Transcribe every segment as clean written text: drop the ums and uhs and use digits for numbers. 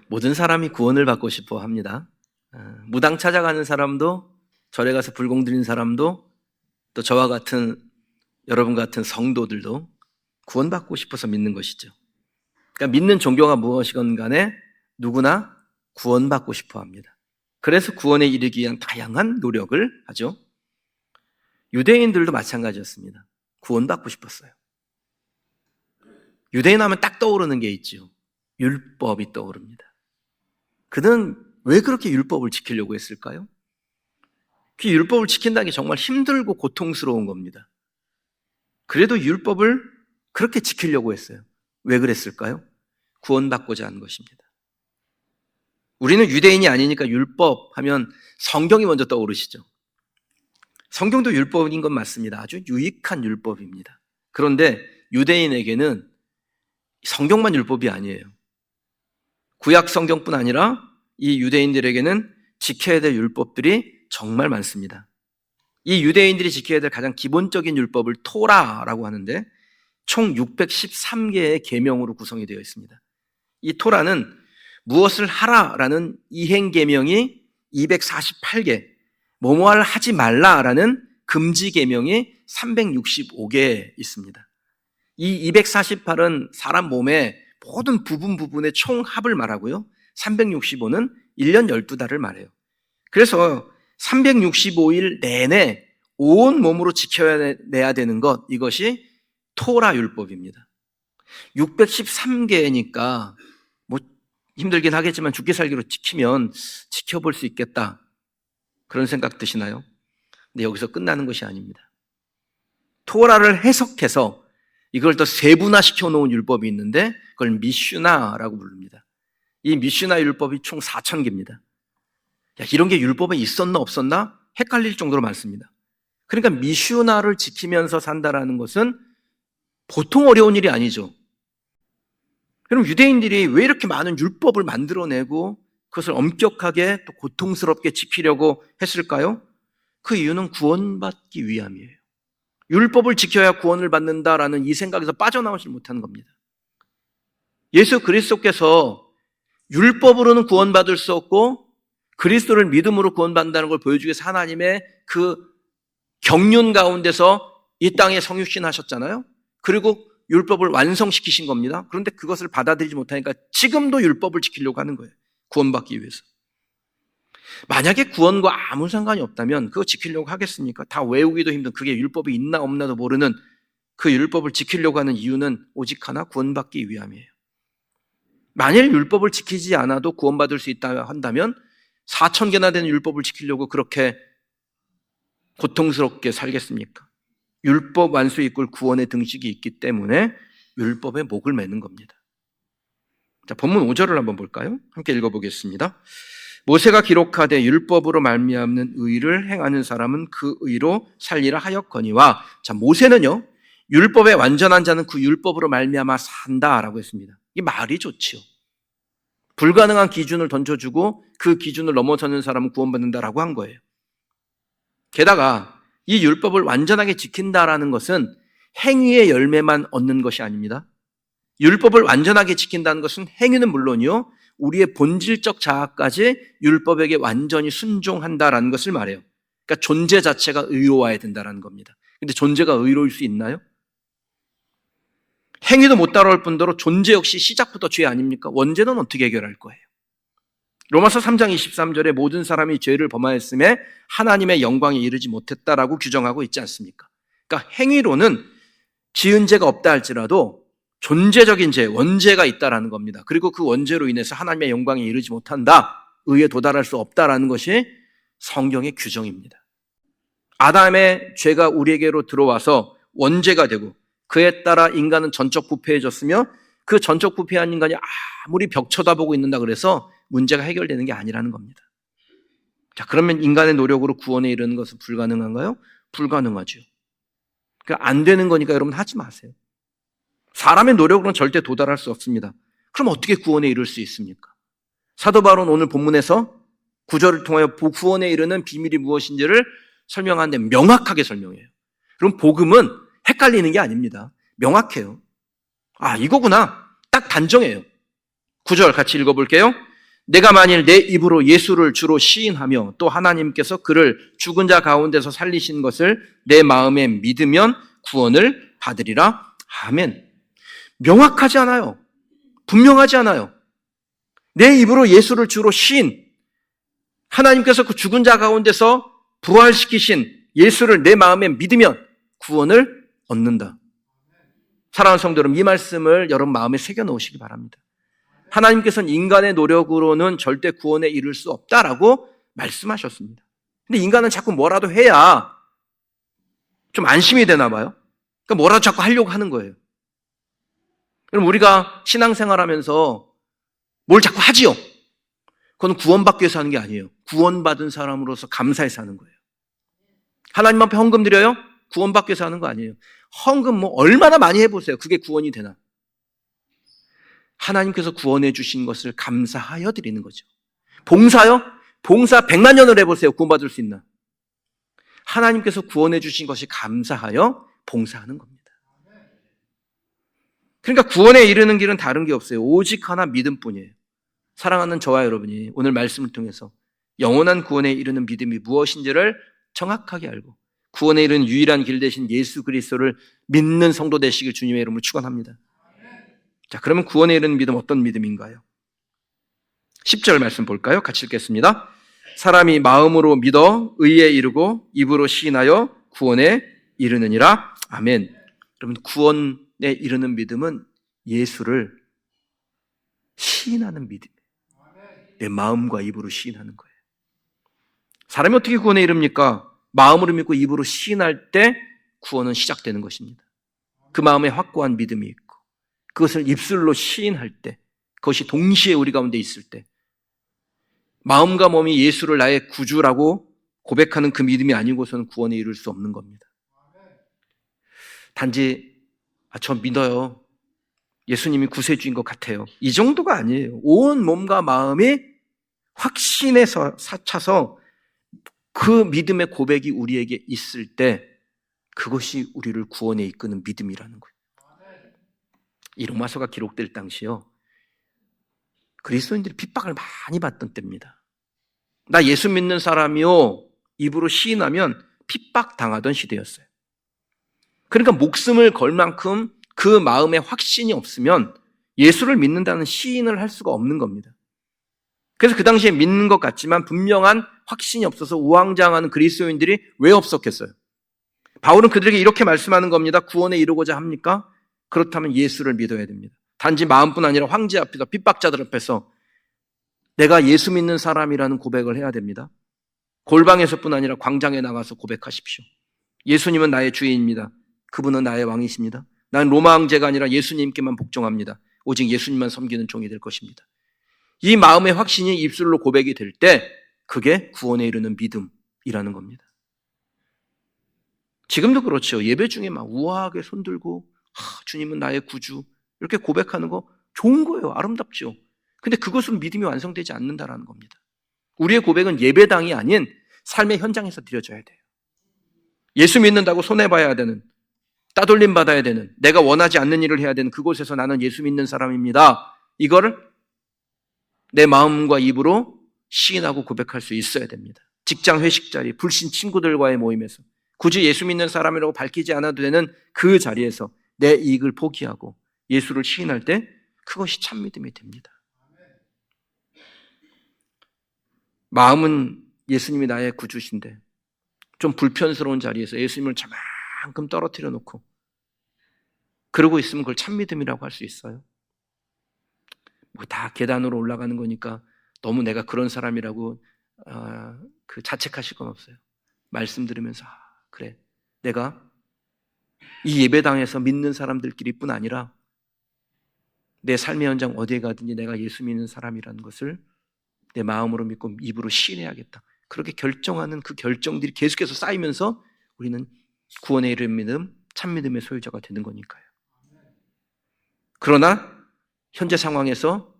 모든 사람이 구원을 받고 싶어 합니다. 무당 찾아가는 사람도, 절에 가서 불공 드리는 사람도, 또 저와 같은 여러분 같은 성도들도 구원받고 싶어서 믿는 것이죠. 그러니까 믿는 종교가 무엇이건 간에 누구나 구원받고 싶어 합니다. 그래서 구원에 이르기 위한 다양한 노력을 하죠. 유대인들도 마찬가지였습니다. 구원받고 싶었어요. 유대인 하면 딱 떠오르는 게 있죠. 율법이 떠오릅니다. 그들은 왜 그렇게 율법을 지키려고 했을까요? 그 율법을 지킨다는 게 정말 힘들고 고통스러운 겁니다. 그래도 율법을 그렇게 지키려고 했어요. 왜 그랬을까요? 구원받고자 하는 것입니다. 우리는 유대인이 아니니까 율법 하면 성경이 먼저 떠오르시죠. 성경도 율법인 건 맞습니다. 아주 유익한 율법입니다. 그런데 유대인에게는 성경만 율법이 아니에요. 구약 성경뿐 아니라 이 유대인들에게는 지켜야 될 율법들이 정말 많습니다. 이 유대인들이 지켜야 될 가장 기본적인 율법을 토라라고 하는데 총 613개의 계명으로 구성이 되어 있습니다. 이 토라는 무엇을 하라라는 이행 계명이 248개, 뭐뭐를 하지 말라라는 금지 계명이 365개 있습니다. 이 248은 사람 몸의 모든 부분의 총합을 말하고요. 365는 1년 12달을 말해요. 그래서 365일 내내 온 몸으로 지켜내야 되는 것, 이것이 토라 율법입니다. 613개니까 뭐 힘들긴 하겠지만 죽기 살기로 지키면 지켜볼 수 있겠다. 그런 생각 드시나요? 근데 여기서 끝나는 것이 아닙니다. 토라를 해석해서 이걸 더 세분화시켜 놓은 율법이 있는데 그걸 미슈나라고 부릅니다. 이 미슈나 율법이 총 4,000개입니다. 이런 게 율법에 있었나 없었나 헷갈릴 정도로 많습니다. 그러니까 미슈나를 지키면서 산다라는 것은 보통 어려운 일이 아니죠. 그럼 유대인들이 왜 이렇게 많은 율법을 만들어내고 그것을 엄격하게 또 고통스럽게 지키려고 했을까요? 그 이유는 구원받기 위함이에요. 율법을 지켜야 구원을 받는다라는 이 생각에서 빠져나오지 못하는 겁니다. 예수 그리스도께서 율법으로는 구원받을 수 없고 그리스도를 믿음으로 구원받는다는 걸 보여주기 위해서 하나님의 그 경륜 가운데서 이 땅에 성육신 하셨잖아요. 그리고 율법을 완성시키신 겁니다. 그런데 그것을 받아들이지 못하니까 지금도 율법을 지키려고 하는 거예요. 구원받기 위해서. 만약에 구원과 아무 상관이 없다면 그거 지키려고 하겠습니까? 다 외우기도 힘든, 그게 율법이 있나 없나도 모르는 그 율법을 지키려고 하는 이유는 오직 하나, 구원받기 위함이에요. 만일 율법을 지키지 않아도 구원받을 수 있다 한다면 4,000개나 되는 율법을 지키려고 그렇게 고통스럽게 살겠습니까? 율법 완수 이꼴 구원의 등식이 있기 때문에 율법에 목을 매는 겁니다. 자, 본문 5절을 한번 볼까요? 함께 읽어보겠습니다. 모세가 기록하되 율법으로 말미암는 의를 행하는 사람은 그 의로 살리라 하였거니와, 자, 모세는요, 율법에 완전한 자는 그 율법으로 말미암아 산다라고 했습니다. 이 말이 좋지요. 불가능한 기준을 던져주고 그 기준을 넘어서는 사람은 구원받는다라고 한 거예요. 게다가 이 율법을 완전하게 지킨다라는 것은 행위의 열매만 얻는 것이 아닙니다. 율법을 완전하게 지킨다는 것은 행위는 물론이요, 우리의 본질적 자아까지 율법에게 완전히 순종한다라는 것을 말해요. 그러니까 존재 자체가 의로워야 된다라는 겁니다. 근데 존재가 의로울 수 있나요? 행위도 못 따라올 뿐더러 존재 역시 시작부터 죄 아닙니까? 원죄는 어떻게 해결할 거예요? 로마서 3장 23절에 모든 사람이 죄를 범하였음에 하나님의 영광에 이르지 못했다라고 규정하고 있지 않습니까? 그러니까 행위로는 지은 죄가 없다 할지라도 존재적인 죄, 원죄가 있다라는 겁니다. 그리고 그 원죄로 인해서 하나님의 영광에 이르지 못한다, 의에 도달할 수 없다라는 것이 성경의 규정입니다. 아담의 죄가 우리에게로 들어와서 원죄가 되고 그에 따라 인간은 전적 부패해졌으며 그 전적 부패한 인간이 아무리 벽 쳐다보고 있는다 그래서 문제가 해결되는 게 아니라는 겁니다. 자, 그러면 인간의 노력으로 구원에 이르는 것은 불가능한가요? 불가능하죠. 그러니까 안 되는 거니까 여러분 하지 마세요. 사람의 노력으로는 절대 도달할 수 없습니다. 그럼 어떻게 구원에 이를 수 있습니까? 사도 바울은 오늘 본문에서 구절을 통하여 구원에 이르는 비밀이 무엇인지를 설명하는데 명확하게 설명해요. 그럼 복음은 헷갈리는 게 아닙니다. 명확해요. 아, 이거구나. 딱 단정해요. 9절 같이 읽어볼게요. 내가 만일 내 입으로 예수를 주로 시인하며 또 하나님께서 그를 죽은 자 가운데서 살리신 것을 내 마음에 믿으면 구원을 받으리라. 아멘. 명확하지 않아요. 분명하지 않아요. 내 입으로 예수를 주로 시인, 하나님께서 그 죽은 자 가운데서 부활시키신 예수를 내 마음에 믿으면 구원을 얻는다. 사랑하는 성도 여러분, 이 말씀을 여러분 마음에 새겨 놓으시기 바랍니다. 하나님께서는 인간의 노력으로는 절대 구원에 이를 수 없다라고 말씀하셨습니다. 근데 인간은 자꾸 뭐라도 해야 좀 안심이 되나 봐요. 그러니까 뭐라도 자꾸 하려고 하는 거예요. 그럼 우리가 신앙생활하면서 뭘 자꾸 하지요? 그건 구원받기 위해서 하는 게 아니에요. 구원받은 사람으로서 감사해서 하는 거예요. 하나님 앞에 헌금 드려요? 구원받기 위해서 하는 거 아니에요. 헌금 뭐 얼마나 많이 해보세요. 그게 구원이 되나? 하나님께서 구원해 주신 것을 감사하여 드리는 거죠. 봉사요? 봉사 100만 년을 해보세요. 구원받을 수 있나? 하나님께서 구원해 주신 것이 감사하여 봉사하는 겁니다. 그러니까 구원에 이르는 길은 다른 게 없어요. 오직 하나 믿음뿐이에요. 사랑하는 저와 여러분이 오늘 말씀을 통해서 영원한 구원에 이르는 믿음이 무엇인지를 정확하게 알고 구원에 이르는 유일한 길 대신 예수 그리스도를 믿는 성도 되시길 주님의 이름으로 축원합니다. 자, 그러면 구원에 이르는 믿음 어떤 믿음인가요? 10절 말씀 볼까요? 같이 읽겠습니다. 사람이 마음으로 믿어 의에 이르고 입으로 시인하여 구원에 이르느니라. 아멘. 여러분, 구원에 이르는 믿음은 예수를 시인하는 믿음이에요. 내 마음과 입으로 시인하는 거예요. 사람이 어떻게 구원에 이릅니까? 마음으로 믿고 입으로 시인할 때 구원은 시작되는 것입니다. 그 마음에 확고한 믿음이 있고 그것을 입술로 시인할 때, 그것이 동시에 우리 가운데 있을 때, 마음과 몸이 예수를 나의 구주라고 고백하는 그 믿음이 아니고서는 구원에 이룰 수 없는 겁니다. 단지 저 믿어요. 예수님이 구세주인 것 같아요. 이 정도가 아니에요. 온 몸과 마음이 확신에서 차서 그 믿음의 고백이 우리에게 있을 때 그것이 우리를 구원에 이끄는 믿음이라는 거예요. 이 로마서가 기록될 당시요, 그리스도인들이 핍박을 많이 받던 때입니다. 나 예수 믿는 사람이요 입으로 시인하면 핍박당하던 시대였어요. 그러니까 목숨을 걸 만큼 그 마음에 확신이 없으면 예수를 믿는다는 시인을 할 수가 없는 겁니다. 그래서 그 당시에 믿는 것 같지만 분명한 확신이 없어서 우왕좌왕하는 그리스도인들이 왜 없었겠어요? 바울은 그들에게 이렇게 말씀하는 겁니다. 구원에 이르고자 합니까? 그렇다면 예수를 믿어야 됩니다. 단지 마음뿐 아니라 황제 앞에서, 핍박자들 앞에서 내가 예수 믿는 사람이라는 고백을 해야 됩니다. 골방에서뿐 아니라 광장에 나가서 고백하십시오. 예수님은 나의 주인입니다. 그분은 나의 왕이십니다. 난 로마 황제가 아니라 예수님께만 복종합니다. 오직 예수님만 섬기는 종이 될 것입니다. 이 마음의 확신이 입술로 고백이 될 때 그게 구원에 이르는 믿음이라는 겁니다. 지금도 그렇죠. 예배 중에 막 우아하게 손들고 주님은 나의 구주 이렇게 고백하는 거 좋은 거예요. 아름답죠. 근데 그것은 믿음이 완성되지 않는다라는 겁니다. 우리의 고백은 예배당이 아닌 삶의 현장에서 드려져야 돼요. 예수 믿는다고 손해봐야 되는, 따돌림 받아야 되는, 내가 원하지 않는 일을 해야 되는 그곳에서 나는 예수 믿는 사람입니다. 이거를 내 마음과 입으로 시인하고 고백할 수 있어야 됩니다. 직장 회식 자리, 불신 친구들과의 모임에서 굳이 예수 믿는 사람이라고 밝히지 않아도 되는 그 자리에서 내 이익을 포기하고 예수를 시인할 때 그것이 참 믿음이 됩니다. 마음은 예수님이 나의 구주신데 좀 불편스러운 자리에서 예수님을 저만큼 떨어뜨려 놓고 그러고 있으면 그걸 참 믿음이라고 할 수 있어요? 뭐 다 계단으로 올라가는 거니까 너무 내가 그런 사람이라고 자책하실 건 없어요. 말씀 들으면서 그래, 내가 이 예배당에서 믿는 사람들끼리뿐 아니라 내 삶의 현장 어디에 가든지 내가 예수 믿는 사람이라는 것을 내 마음으로 믿고 입으로 시인해야겠다. 그렇게 결정하는 그 결정들이 계속해서 쌓이면서 우리는 구원에 이르는 믿음, 참 믿음의 소유자가 되는 거니까요. 그러나 현재 상황에서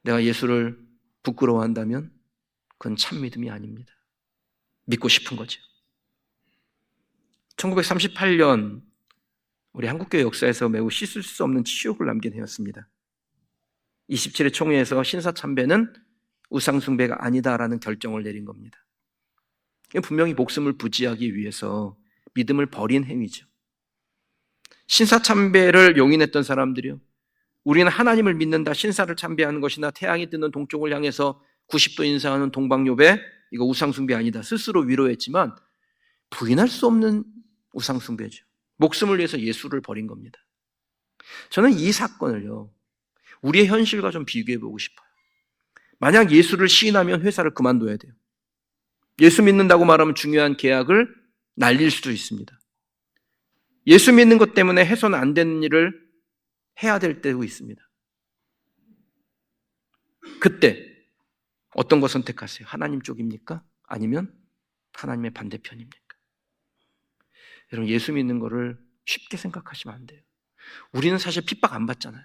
내가 예수를 부끄러워한다면 그건 참 믿음이 아닙니다. 믿고 싶은 거죠. 1938년 우리 한국교회 역사에서 매우 씻을 수 없는 치욕을 남긴 해였습니다. 27회 총회에서 신사참배는 우상숭배가 아니다라는 결정을 내린 겁니다. 분명히 목숨을 부지하기 위해서 믿음을 버린 행위죠. 신사참배를 용인했던 사람들이요, 우리는 하나님을 믿는다, 신사를 참배하는 것이나 태양이 뜨는 동쪽을 향해서 90도 인사하는 동방요배, 이거 우상숭배 아니다 스스로 위로했지만 부인할 수 없는 우상숭배죠. 목숨을 위해서 예수를 버린 겁니다. 저는 이 사건을요, 우리의 현실과 좀 비교해 보고 싶어요. 만약 예수를 시인하면 회사를 그만둬야 돼요. 예수 믿는다고 말하면 중요한 계약을 날릴 수도 있습니다. 예수 믿는 것 때문에 해서는 안 되는 일을 해야 될 때도 있습니다. 그때 어떤 거 선택하세요? 하나님 쪽입니까? 아니면 하나님의 반대편입니까? 여러분, 예수 믿는 거를 쉽게 생각하시면 안 돼요. 우리는 사실 핍박 안 받잖아요.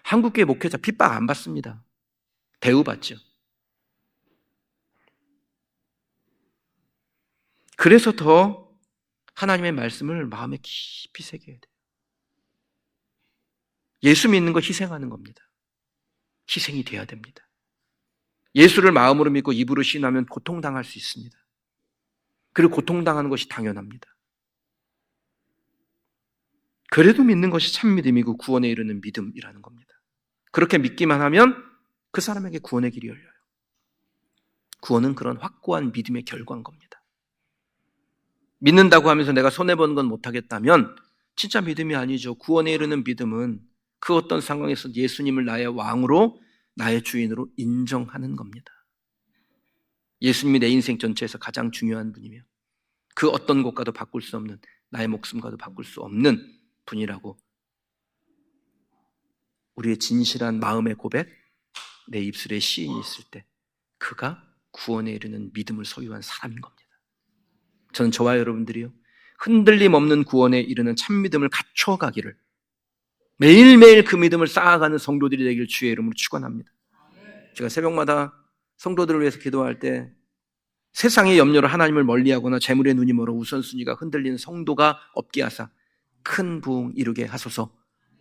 한국교회 목회자 핍박 안 받습니다. 대우받죠. 그래서 더 하나님의 말씀을 마음에 깊이 새겨야 돼요. 예수 믿는 거 희생하는 겁니다. 희생이 돼야 됩니다. 예수를 마음으로 믿고 입으로 신하면 고통당할 수 있습니다. 그리고 고통당하는 것이 당연합니다. 그래도 믿는 것이 참 믿음이고 구원에 이르는 믿음이라는 겁니다. 그렇게 믿기만 하면 그 사람에게 구원의 길이 열려요. 구원은 그런 확고한 믿음의 결과인 겁니다. 믿는다고 하면서 내가 손해보는 건 못하겠다면 진짜 믿음이 아니죠. 구원에 이르는 믿음은 그 어떤 상황에서 예수님을 나의 왕으로, 나의 주인으로 인정하는 겁니다. 예수님이 내 인생 전체에서 가장 중요한 분이며 그 어떤 것과도 바꿀 수 없는, 나의 목숨과도 바꿀 수 없는 분이라고 우리의 진실한 마음의 고백, 내 입술에 시인이 있을 때 그가 구원에 이르는 믿음을 소유한 사람인 겁니다. 저는 저와 여러분들이요, 흔들림 없는 구원에 이르는 참 믿음을 갖춰가기를, 매일매일 그 믿음을 쌓아가는 성도들이 되길 주의 이름으로 축원합니다. 제가 새벽마다 성도들을 위해서 기도할 때 세상의 염려로 하나님을 멀리하거나 재물의 눈이 멀어 우선순위가 흔들리는 성도가 없게 하사 큰 부흥 이루게 하소서,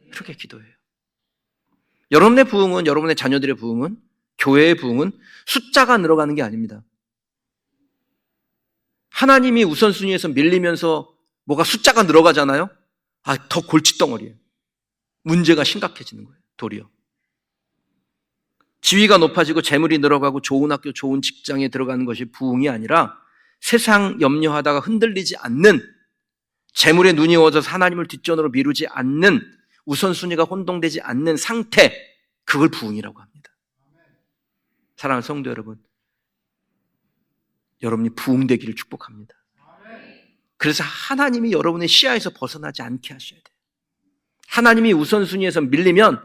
이렇게 기도해요. 여러분의 부흥은, 여러분의 자녀들의 부흥은, 교회의 부흥은 숫자가 늘어가는 게 아닙니다. 하나님이 우선순위에서 밀리면서 뭐가 숫자가 늘어가잖아요. 더 골칫덩어리예요. 문제가 심각해지는 거예요. 도리어 지위가 높아지고 재물이 늘어가고 좋은 학교, 좋은 직장에 들어가는 것이 부흥이 아니라 세상 염려하다가 흔들리지 않는, 재물에 눈이 어져서 하나님을 뒷전으로 미루지 않는, 우선순위가 혼동되지 않는 상태, 그걸 부흥이라고 합니다. 사랑하는 성도 여러분, 여러분이 부흥되기를 축복합니다. 그래서 하나님이 여러분의 시야에서 벗어나지 않게 하셔야 돼요. 하나님이 우선순위에서 밀리면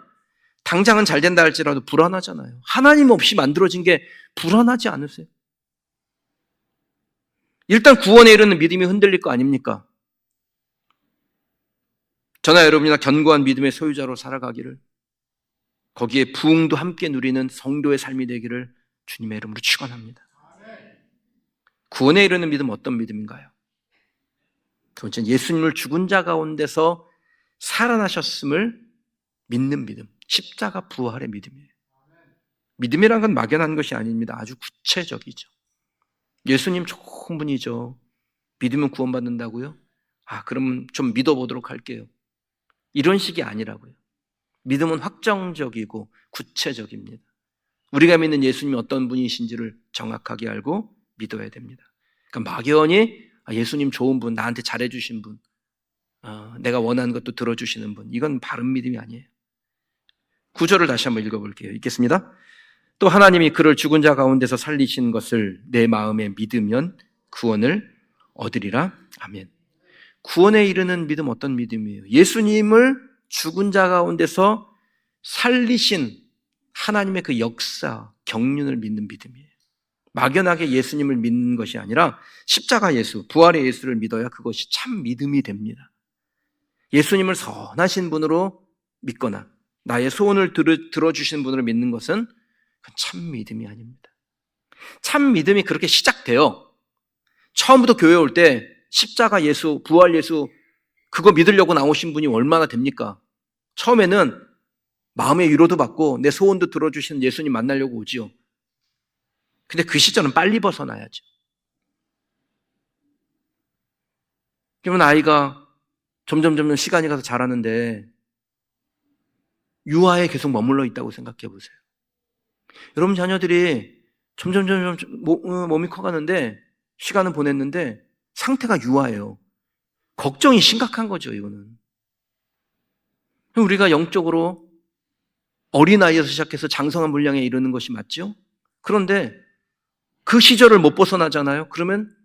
당장은 잘 된다 할지라도 불안하잖아요. 하나님 없이 만들어진 게 불안하지 않으세요? 일단 구원에 이르는 믿음이 흔들릴 거 아닙니까? 저나 여러분이나 견고한 믿음의 소유자로 살아가기를, 거기에 부흥도 함께 누리는 성도의 삶이 되기를 주님의 이름으로 축원합니다. 구원에 이르는 믿음, 어떤 믿음인가요? 두 번째, 예수님을 죽은 자 가운데서 살아나셨음을 믿는 믿음, 십자가 부활의 믿음이에요. 믿음이란 건 막연한 것이 아닙니다. 아주 구체적이죠. 예수님 좋은 분이죠. 믿으면 구원받는다고요? 그러면 좀 믿어보도록 할게요. 이런 식이 아니라고요. 믿음은 확정적이고 구체적입니다. 우리가 믿는 예수님이 어떤 분이신지를 정확하게 알고 믿어야 됩니다. 그러니까 막연히 예수님 좋은 분, 나한테 잘해주신 분, 내가 원하는 것도 들어주시는 분, 이건 바른 믿음이 아니에요. 구절을 다시 한번 읽어볼게요. 읽겠습니다. 또 하나님이 그를 죽은 자 가운데서 살리신 것을 내 마음에 믿으면 구원을 얻으리라. 아멘. 구원에 이르는 믿음, 어떤 믿음이에요? 예수님을 죽은 자 가운데서 살리신 하나님의 그 역사, 경륜을 믿는 믿음이에요. 막연하게 예수님을 믿는 것이 아니라 십자가 예수, 부활의 예수를 믿어야 그것이 참 믿음이 됩니다. 예수님을 선하신 분으로 믿거나 나의 소원을 들어주신 분으로 믿는 것은 그건 참 믿음이 아닙니다. 참 믿음이 그렇게 시작돼요. 처음부터 교회 올 때 십자가 예수, 부활 예수 그거 믿으려고 나오신 분이 얼마나 됩니까? 처음에는 마음의 위로도 받고 내 소원도 들어주시는 예수님 만나려고 오지요. 근데 그 시절은 빨리 벗어나야죠. 그러면 아이가 점점 시간이 가서 자라는데 유아에 계속 머물러 있다고 생각해 보세요. 여러분 자녀들이 점점 몸이 커가는데 시간을 보냈는데 상태가 유아예요. 걱정이 심각한 거죠, 이거는. 우리가 영적으로 어린아이에서 시작해서 장성한 분량에 이르는 것이 맞죠? 그런데 그 시절을 못 벗어나잖아요. 그러면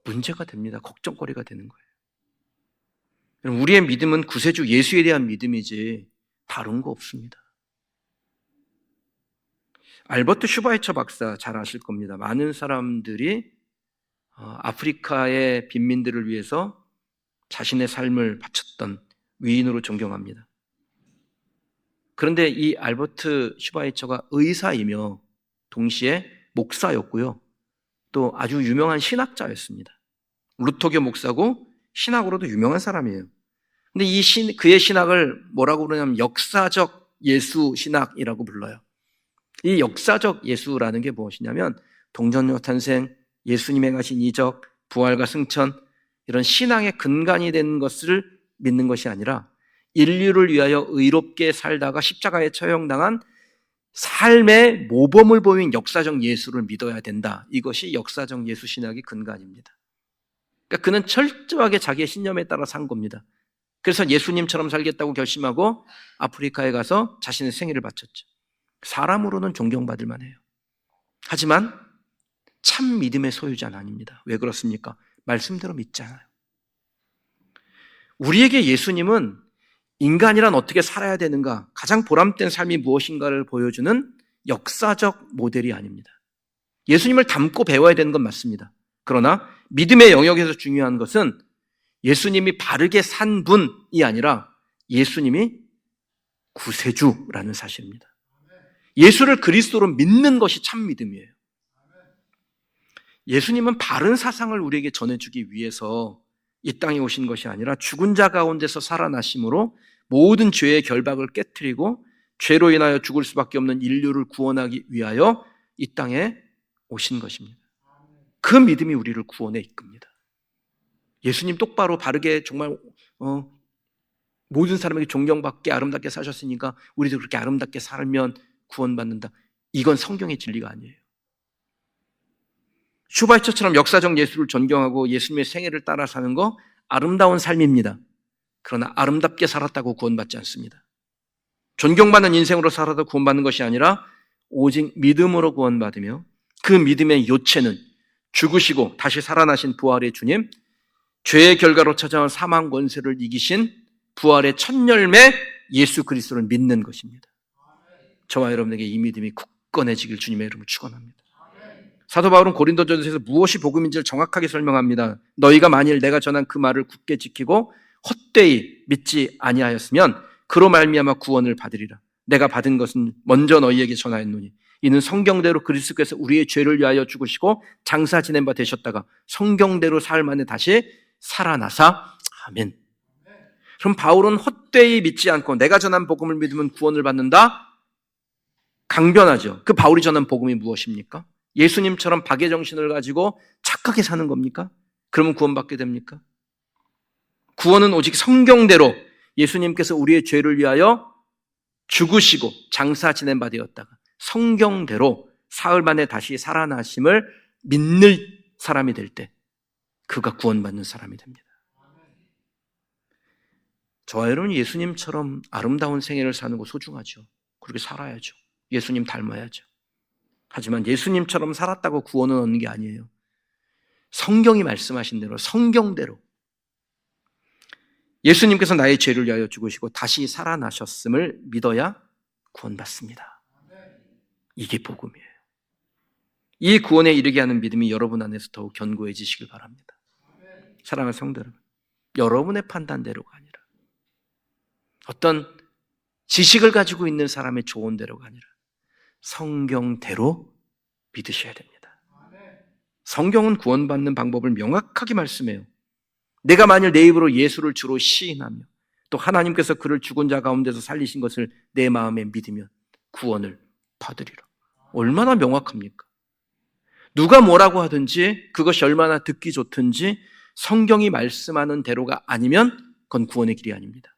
문제가 됩니다. 걱정거리가 되는 거예요. 우리의 믿음은 구세주 예수에 대한 믿음이지 다른 거 없습니다. 알버트 슈바이처 박사 잘 아실 겁니다. 많은 사람들이 아프리카의 빈민들을 위해서 자신의 삶을 바쳤던 위인으로 존경합니다. 그런데 이 알버트 슈바이처가 의사이며 동시에 목사였고요. 또 아주 유명한 신학자였습니다. 루터교 목사고 신학으로도 유명한 사람이에요. 근데 그의 신학을 뭐라고 그러냐면 역사적 예수 신학이라고 불러요. 이 역사적 예수라는 게 무엇이냐면 동정녀 탄생, 예수님의 행하신 이적, 부활과 승천 이런 신앙의 근간이 된 것을 믿는 것이 아니라 인류를 위하여 의롭게 살다가 십자가에 처형당한 삶의 모범을 보인 역사적 예수를 믿어야 된다. 이것이 역사적 예수 신학의 근간입니다. 그러니까 그는 철저하게 자기의 신념에 따라 산 겁니다. 그래서 예수님처럼 살겠다고 결심하고 아프리카에 가서 자신의 생애를 바쳤죠. 사람으로는 존경받을 만해요. 하지만 참 믿음의 소유자는 아닙니다. 왜 그렇습니까? 말씀대로 믿잖아요. 우리에게 예수님은 인간이란 어떻게 살아야 되는가, 가장 보람된 삶이 무엇인가를 보여주는 역사적 모델이 아닙니다. 예수님을 닮고 배워야 되는 건 맞습니다. 그러나 믿음의 영역에서 중요한 것은 예수님이 바르게 산 분이 아니라 예수님이 구세주라는 사실입니다. 예수를 그리스도로 믿는 것이 참 믿음이에요. 예수님은 바른 사상을 우리에게 전해주기 위해서 이 땅에 오신 것이 아니라 죽은 자 가운데서 살아나심으로 모든 죄의 결박을 깨트리고 죄로 인하여 죽을 수밖에 없는 인류를 구원하기 위하여 이 땅에 오신 것입니다. 그 믿음이 우리를 구원에 이끕니다. 예수님 똑바로 바르게 정말 모든 사람에게 존경받게 아름답게 사셨으니까 우리도 그렇게 아름답게 살면 구원받는다. 이건 성경의 진리가 아니에요. 슈바이처처럼 역사적 예수를 존경하고 예수님의 생애를 따라 사는 거 아름다운 삶입니다. 그러나 아름답게 살았다고 구원받지 않습니다. 존경받는 인생으로 살아도 구원받는 것이 아니라 오직 믿음으로 구원받으며 그 믿음의 요체는 죽으시고 다시 살아나신 부활의 주님, 죄의 결과로 찾아온 사망 권세를 이기신 부활의 첫 열매 예수 그리스도를 믿는 것입니다. 저와 여러분에게 이 믿음이 굳건해지길 주님의 이름으로 축원합니다. 사도 바울은 고린도전서에서 무엇이 복음인지를 정확하게 설명합니다. 너희가 만일 내가 전한 그 말을 굳게 지키고 헛되이 믿지 아니하였으면 그로 말미암아 구원을 받으리라. 내가 받은 것은 먼저 너희에게 전하였노니 이는 성경대로 그리스도께서 우리의 죄를 위하여 죽으시고 장사 지낸 바 되셨다가 성경대로 사흘 만에 다시 살아나사. 아멘. 그럼 바울은 헛되이 믿지 않고 내가 전한 복음을 믿으면 구원을 받는다? 강변하죠. 그 바울이 전한 복음이 무엇입니까? 예수님처럼 박애정신을 가지고 착하게 사는 겁니까? 그러면 구원받게 됩니까? 구원은 오직 성경대로 예수님께서 우리의 죄를 위하여 죽으시고 장사 지낸 바 되었다가 성경대로 사흘 만에 다시 살아나심을 믿는 사람이 될 때 그가 구원받는 사람이 됩니다. 저와 여러분은 예수님처럼 아름다운 생애를 사는 거 소중하죠. 그렇게 살아야죠. 예수님 닮아야죠. 하지만 예수님처럼 살았다고 구원을 얻는 게 아니에요. 성경이 말씀하신 대로 성경대로 예수님께서 나의 죄를 위하여 죽으시고 다시 살아나셨음을 믿어야 구원받습니다. 이게 복음이에요. 이 구원에 이르게 하는 믿음이 여러분 안에서 더욱 견고해지시길 바랍니다. 사랑하는 성도 여러분, 여러분의 판단대로가 아니라 어떤 지식을 가지고 있는 사람의 조언대로가 아니라 성경대로 믿으셔야 됩니다. 성경은 구원받는 방법을 명확하게 말씀해요. 내가 만일 내 입으로 예수를 주로 시인하며 또 하나님께서 그를 죽은 자 가운데서 살리신 것을 내 마음에 믿으면 구원을 받으리라. 얼마나 명확합니까? 누가 뭐라고 하든지 그것이 얼마나 듣기 좋든지 성경이 말씀하는 대로가 아니면 그건 구원의 길이 아닙니다.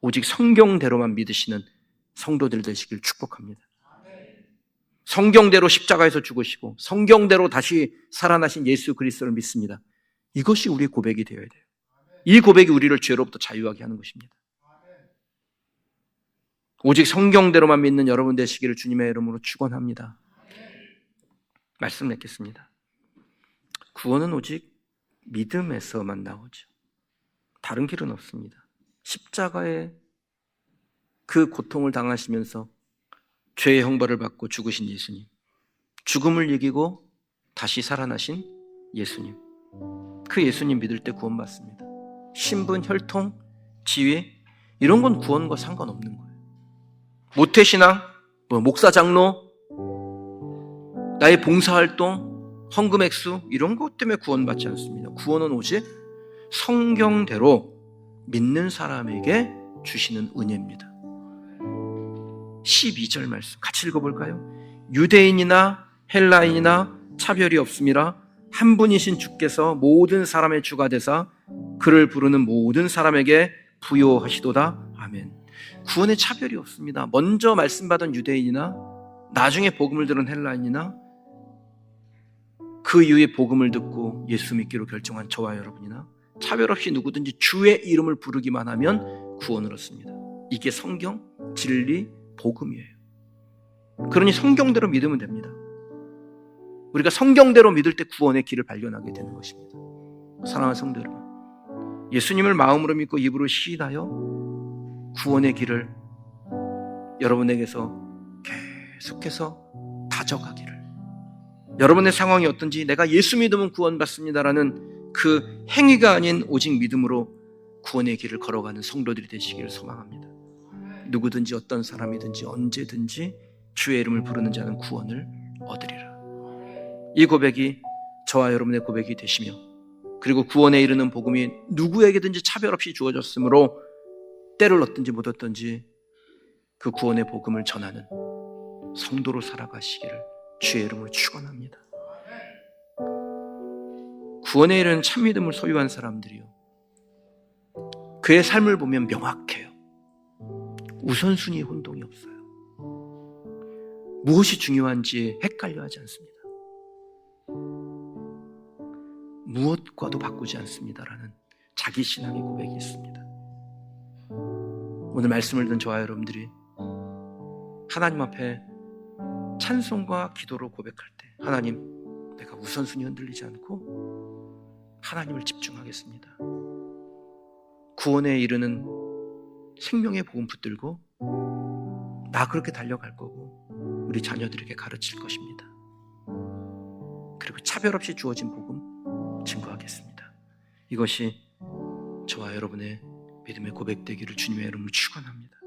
오직 성경대로만 믿으시는 성도들 되시길 축복합니다. 성경대로 십자가에서 죽으시고 성경대로 다시 살아나신 예수 그리스도를 믿습니다. 이것이 우리의 고백이 되어야 돼요. 이 고백이 우리를 죄로부터 자유하게 하는 것입니다. 오직 성경대로만 믿는 여러분 되시기를 주님의 이름으로 축원합니다. 말씀 맺겠습니다. 구원은 오직 믿음에서만 나오죠. 다른 길은 없습니다. 십자가에 그 고통을 당하시면서 죄의 형벌을 받고 죽으신 예수님, 죽음을 이기고 다시 살아나신 예수님, 그 예수님 믿을 때 구원받습니다. 신분, 혈통, 지위 이런 건 구원과 상관없는 거예요. 모태신앙, 목사 장로, 나의 봉사활동, 헌금 액수 이런 것 때문에 구원받지 않습니다. 구원은 오직 성경대로 믿는 사람에게 주시는 은혜입니다. 12절 말씀 같이 읽어볼까요? 유대인이나 헬라인이나 차별이 없음이라 한 분이신 주께서 모든 사람의 주가 되사 그를 부르는 모든 사람에게 부요하시도다. 아멘. 구원에 차별이 없습니다. 먼저 말씀받은 유대인이나 나중에 복음을 들은 헬라인이나 그 이후에 복음을 듣고 예수 믿기로 결정한 저와 여러분이나 차별 없이 누구든지 주의 이름을 부르기만 하면 구원을 얻습니다. 이게 성경, 진리, 복음이에요. 그러니 성경대로 믿으면 됩니다. 우리가 성경대로 믿을 때 구원의 길을 발견하게 되는 것입니다. 사랑하는 성도 여러분, 예수님을 마음으로 믿고 입으로 시인하여 구원의 길을 여러분에게서 계속해서 다져가기를, 여러분의 상황이 어떤지 내가 예수 믿으면 구원받습니다라는 그 행위가 아닌 오직 믿음으로 구원의 길을 걸어가는 성도들이 되시기를 소망합니다. 누구든지 어떤 사람이든지 언제든지 주의 이름을 부르는 자는 구원을 얻으리라. 이 고백이 저와 여러분의 고백이 되시며, 그리고 구원에 이르는 복음이 누구에게든지 차별 없이 주어졌으므로 때를 얻든지 못 얻든지 그 구원의 복음을 전하는 성도로 살아가시기를 주의 이름으로 축원합니다. 구원에 이르는 참 믿음을 소유한 사람들이요, 그의 삶을 보면 명확해요. 우선순위에 혼동이 없어요. 무엇이 중요한지 헷갈려하지 않습니다. 무엇과도 바꾸지 않습니다라는 자기 신앙의 고백이 있습니다. 오늘 말씀을 듣는 저와 여러분들이 하나님 앞에 찬송과 기도로 고백할 때, 하나님, 내가 우선순위 흔들리지 않고 하나님을 집중하겠습니다. 구원에 이르는 생명의 복음 붙들고 나 그렇게 달려갈 거고 우리 자녀들에게 가르칠 것입니다. 그리고 차별 없이 주어진 복음 증거하겠습니다. 이것이 저와 여러분의 믿음의 고백되기를 주님의 이름으로 축원합니다.